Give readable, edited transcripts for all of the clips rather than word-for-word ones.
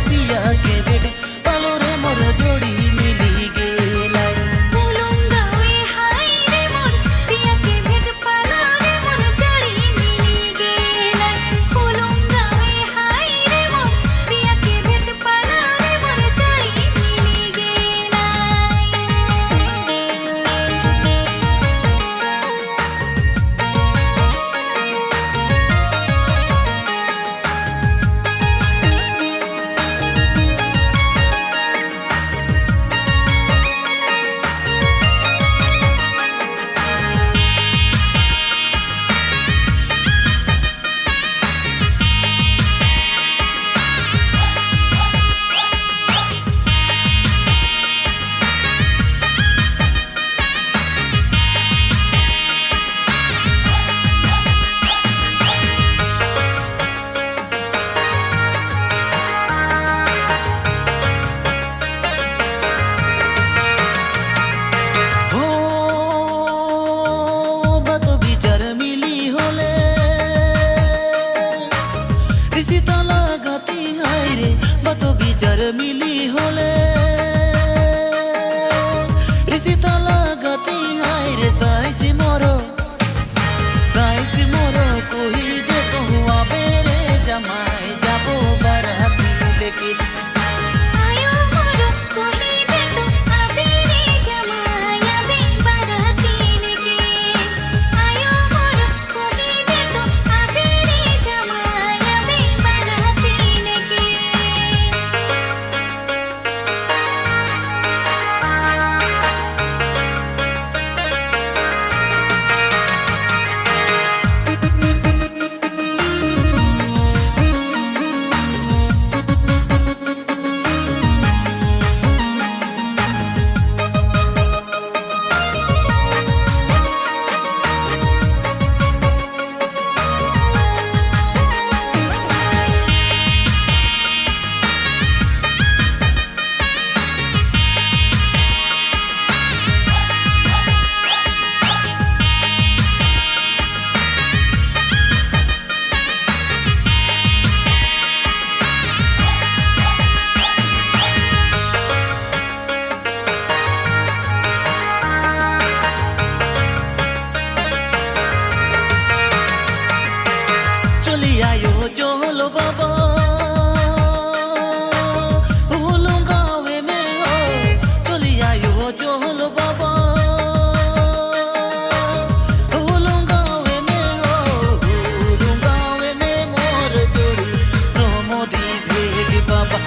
पिया के भेट पालो रे मोर जोड़ी मिली गेलाई फुलुम गावे हाय रे मोर पिया के भेट पालो रे मोर जोड़ी मिली गेलाई फुलुम गावे हाय रे मोर पिया के भेट पालो रे मोर जोड़ी मिली गेलाई बातो बिचार मिली होले रिसिता लगाती हाय रे साइसी मोरो कोई दे तो हुआ बेरे जमाए जाबो बाराती लेके आयो मोरो कोई दे तो आबेरे जमाया बे बाराती लेके आयो मोरो कोई दे तो आबेरे जमाया बे बाराती लेके आयो चलो बाबा गावे में हो चली आयो चलो बाबा गावे में हो गावे में मोर जोड़ी सोमोदी भेट बाबा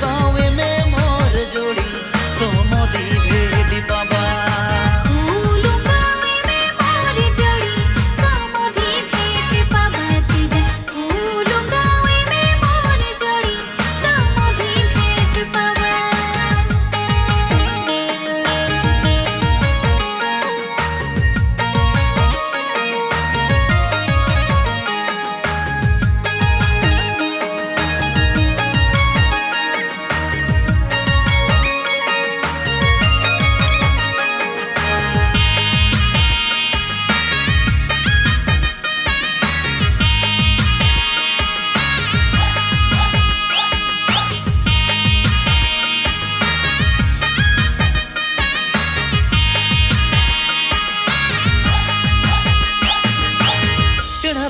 गावे में मोर जोड़ी सोमोदी भेट बाबा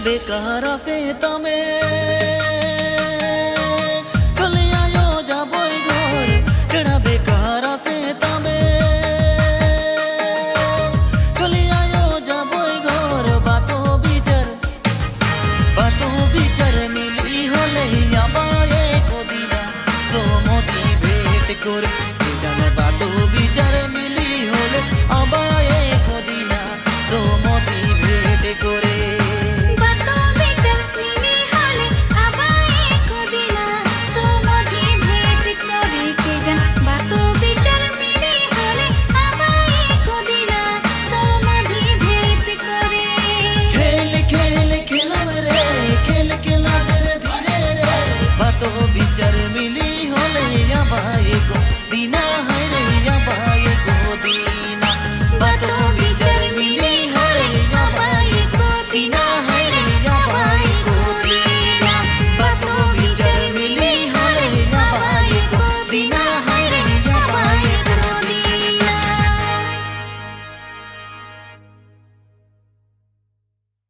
बेकारा से तमे चले आयो जाबोय घर टेढ़ा बेकारा से तमे चले आयो जाबोय घर बातो बिचार मिली होले आबाए को दिना सोमोती भेट करे जाने बातो बिचार मिली होले आबाए को दिना सोमोती भेट करे बिचार मिली होले या भाई को